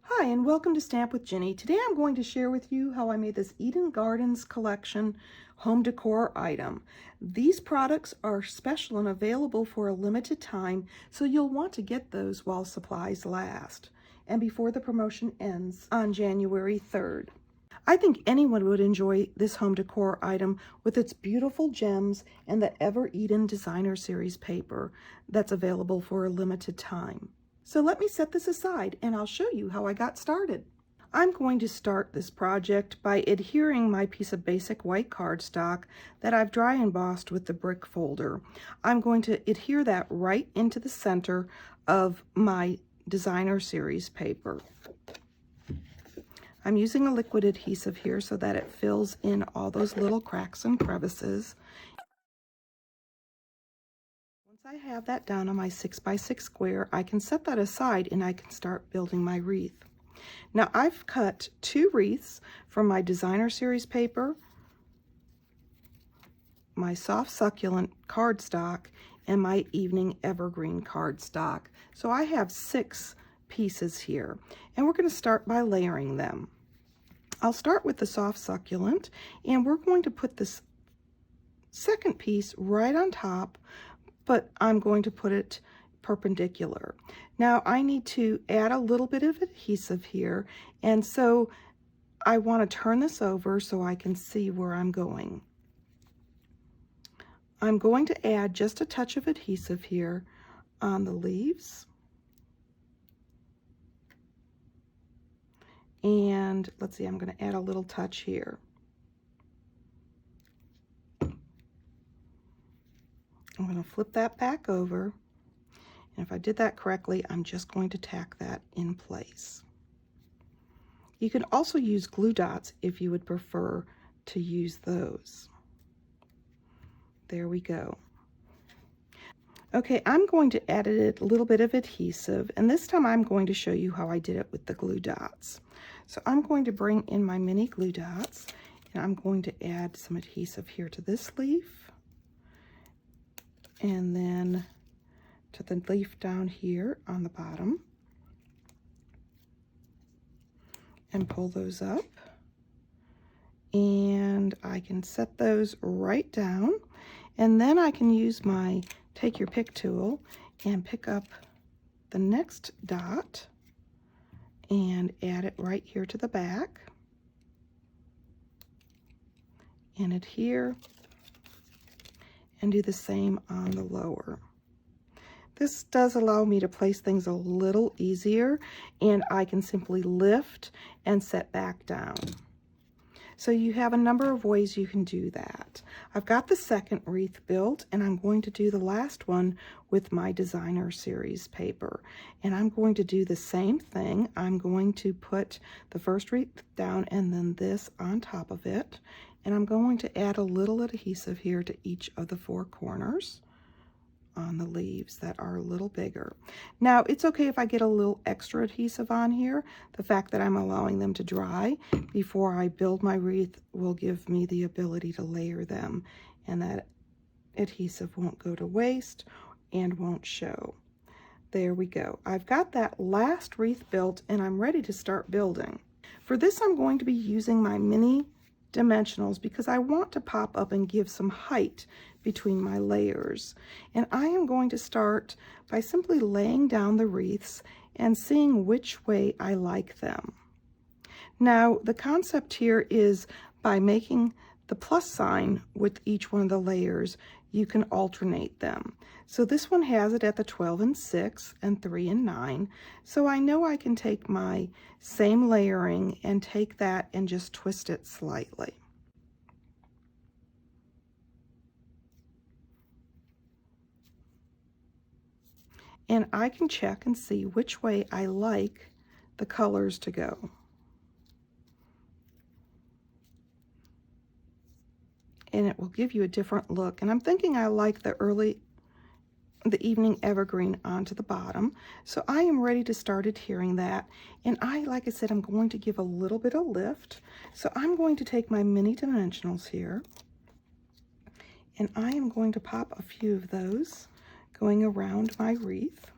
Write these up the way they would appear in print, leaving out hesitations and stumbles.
Hi, and welcome to Stamp with Ginny. Today I'm going to share with you how I made this Eden Gardens collection home decor item. These products are special and available for a limited time, so you'll want to get those while supplies last and before the promotion ends on January 3rd. I think anyone would enjoy this home decor item with its beautiful gems and the Ever Eden Designer Series paper that's available for a limited time. So let me set this aside and I'll show you how I got started. I'm going to start this project by adhering my piece of basic white cardstock that I've dry embossed with the brick folder. I'm going to adhere that right into the center of my Designer Series paper. I'm using a liquid adhesive here so that it fills in all those little cracks and crevices. Once I have that down on my 6x6 square, I can set that aside and I can start building my wreath. Now I've cut 2 wreaths from my Designer Series paper, my soft succulent cardstock, and my evening evergreen cardstock. So I have 6 pieces here, and we're going to start by layering them. I'll start with the soft succulent, and we're going to put this second piece right on top, but I'm going to put it perpendicular. Now I need to add a little bit of adhesive here, and so I want to turn this over so I can see where I'm going. I'm going to add just a touch of adhesive here on the leaves. And let's see, I'm going to add a little touch here. I'm going to flip that back over. And if I did that correctly, I'm just going to tack that in place. You can also use glue dots if you would prefer to use those. There we go. Okay, I'm going to add a little bit of adhesive, and this time I'm going to show you how I did it with the glue dots. So I'm going to bring in my mini glue dots, and I'm going to add some adhesive here to this leaf, and then to the leaf down here on the bottom, and pull those up. And I can set those right down, and then I can use my take your pick tool and pick up the next dot and add it right here to the back and adhere, and do the same on the lower. This does allow me to place things a little easier, and I can simply lift and set back down. So you have a number of ways you can do that. I've got the second wreath built, and I'm going to do the last one with my Designer Series paper. And I'm going to do the same thing. I'm going to put the first wreath down and then this on top of it. And I'm going to add a little adhesive here to each of the 4 corners on the leaves that are a little bigger. Now, it's okay if I get a little extra adhesive on here. The fact that I'm allowing them to dry before I build my wreath will give me the ability to layer them, and that adhesive won't go to waste and won't show. There we go. I've got that last wreath built, and I'm ready to start building. For this, I'm going to be using my mini dimensionals because I want to pop up and give some height between my layers. And I am going to start by simply laying down the wreaths and seeing which way I like them. Now, the concept here is by making the plus sign with each one of the layers, you can alternate them. So this one has it at the 12 and 6 and 3 and 9. So I know I can take my same layering and take that and just twist it slightly. And I can check and see which way I like the colors to go. And it will give you a different look. And I'm thinking I like the evening evergreen onto the bottom. So I am ready to start adhering that. And like I said, I'm going to give a little bit of lift. So I'm going to take my mini dimensionals here, and I am going to pop a few of those going around my wreath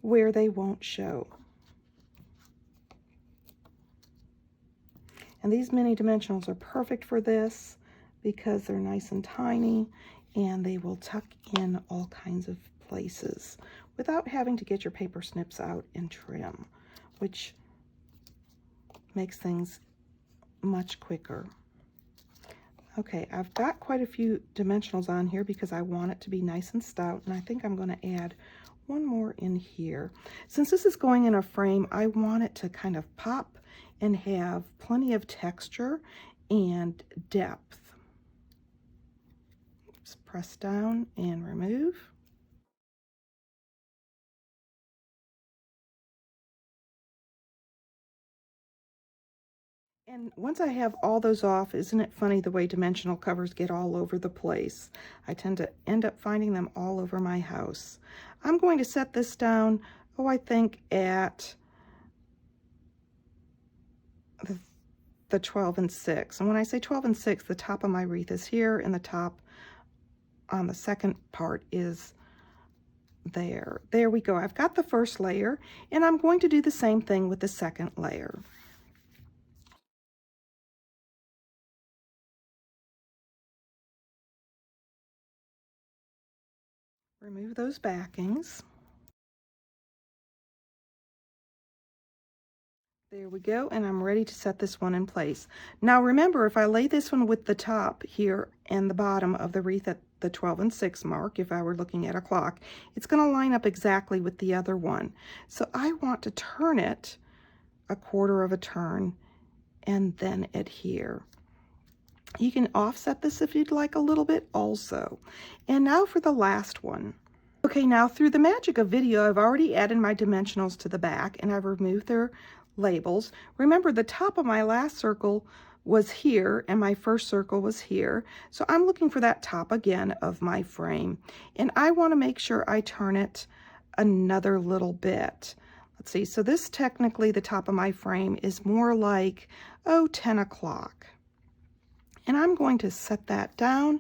where they won't show. And these mini dimensionals are perfect for this because they're nice and tiny and they will tuck in all kinds of places without having to get your paper snips out and trim, which makes things much quicker. Okay, I've got quite a few dimensionals on here because I want it to be nice and stout, and I think I'm going to add one more in here. Since this is going in a frame, I want it to kind of pop and have plenty of texture and depth. Just press down and remove. And once I have all those off, isn't it funny the way dimensional covers get all over the place? I tend to end up finding them all over my house. I'm going to set this down, I think at the 12 and 6. And when I say 12 and 6, the top of my wreath is here and the top on the second part is there. There we go. I've got the first layer, and I'm going to do the same thing with the second layer. Remove those backings. There we go, and I'm ready to set this one in place. Now remember, if I lay this one with the top here and the bottom of the wreath at the 12 and 6 mark, if I were looking at a clock, it's going to line up exactly with the other one. So I want to turn it a quarter of a turn and then adhere. You can offset this if you'd like a little bit also. And now for the last one. Okay, now through the magic of video, I've already added my dimensionals to the back and I've removed their labels. Remember, the top of my last circle was here and my first circle was here. So I'm looking for that top again of my frame. And I want to make sure I turn it another little bit. Let's see, so this technically, the top of my frame is more like, 10 o'clock. And I'm going to set that down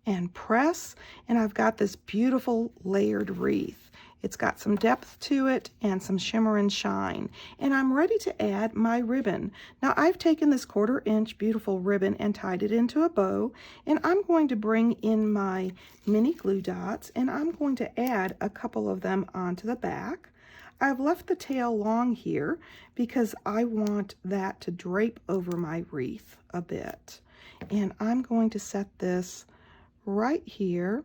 and press, and I've got this beautiful layered wreath. It's got some depth to it and some shimmer and shine. And I'm ready to add my ribbon. Now I've taken this 1/4 inch beautiful ribbon and tied it into a bow, and I'm going to bring in my mini glue dots and I'm going to add a couple of them onto the back. I've left the tail long here because I want that to drape over my wreath a bit. And I'm going to set this right here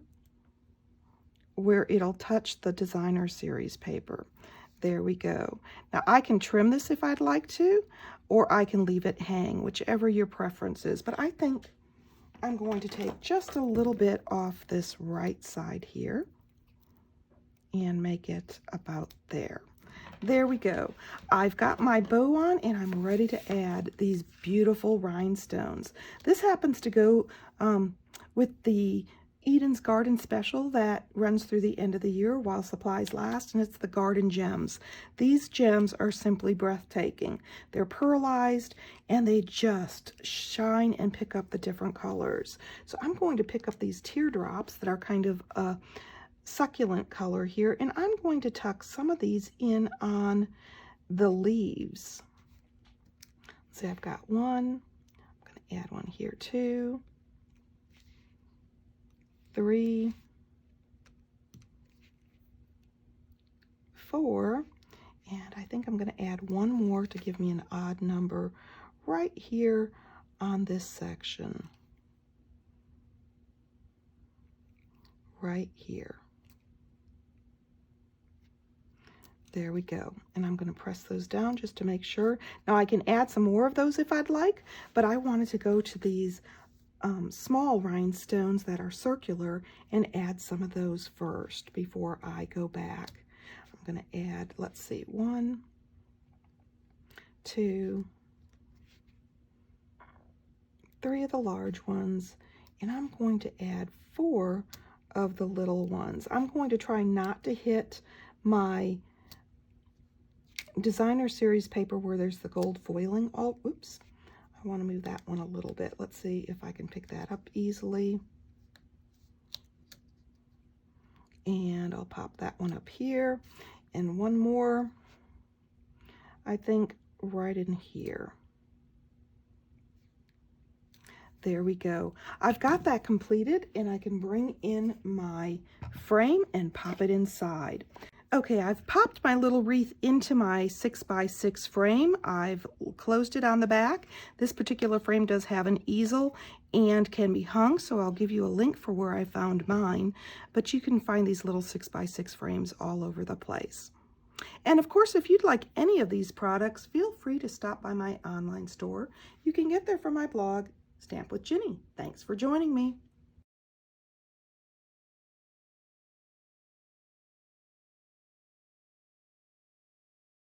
where it'll touch the designer series paper. There we go. Now I can trim this if I'd like to, or I can leave it hang, whichever your preference is. But I think I'm going to take just a little bit off this right side here and make it about there. There we go. I've got my bow on and I'm ready to add these beautiful rhinestones. This happens to go with the Eden's Garden special that runs through the end of the year while supplies last, and it's the Garden Gems. These gems are simply breathtaking. They're pearlized and they just shine and pick up the different colors. So I'm going to pick up these teardrops that are kind of a succulent color here, and I'm going to tuck some of these in on the leaves. See, I've got one. I'm going to add one here too. 3, 4, and I think I'm going to add one more to give me an odd number right here on this section. Right here. There we go. And I'm going to press those down just to make sure. Now I can add some more of those if I'd like, but I wanted to go to these small rhinestones that are circular and add some of those first before I go back. I'm going to add, let's see, 1, 2, 3 of the large ones, and I'm going to add 4 of the little ones. I'm going to try not to hit my designer series paper where there's the gold foiling. Oh, oops. I want to move that one a little bit. Let's see if I can pick that up easily. And I'll pop that one up here. And one more, I think, right in here. There we go. I've got that completed, and I can bring in my frame and pop it inside. Okay, I've popped my little wreath into my 6x6 frame. I've closed it on the back. This particular frame does have an easel and can be hung, so I'll give you a link for where I found mine. But you can find these little 6x6 frames all over the place. And of course, if you'd like any of these products, feel free to stop by my online store. You can get there from my blog, Stamp with Jini. Thanks for joining me.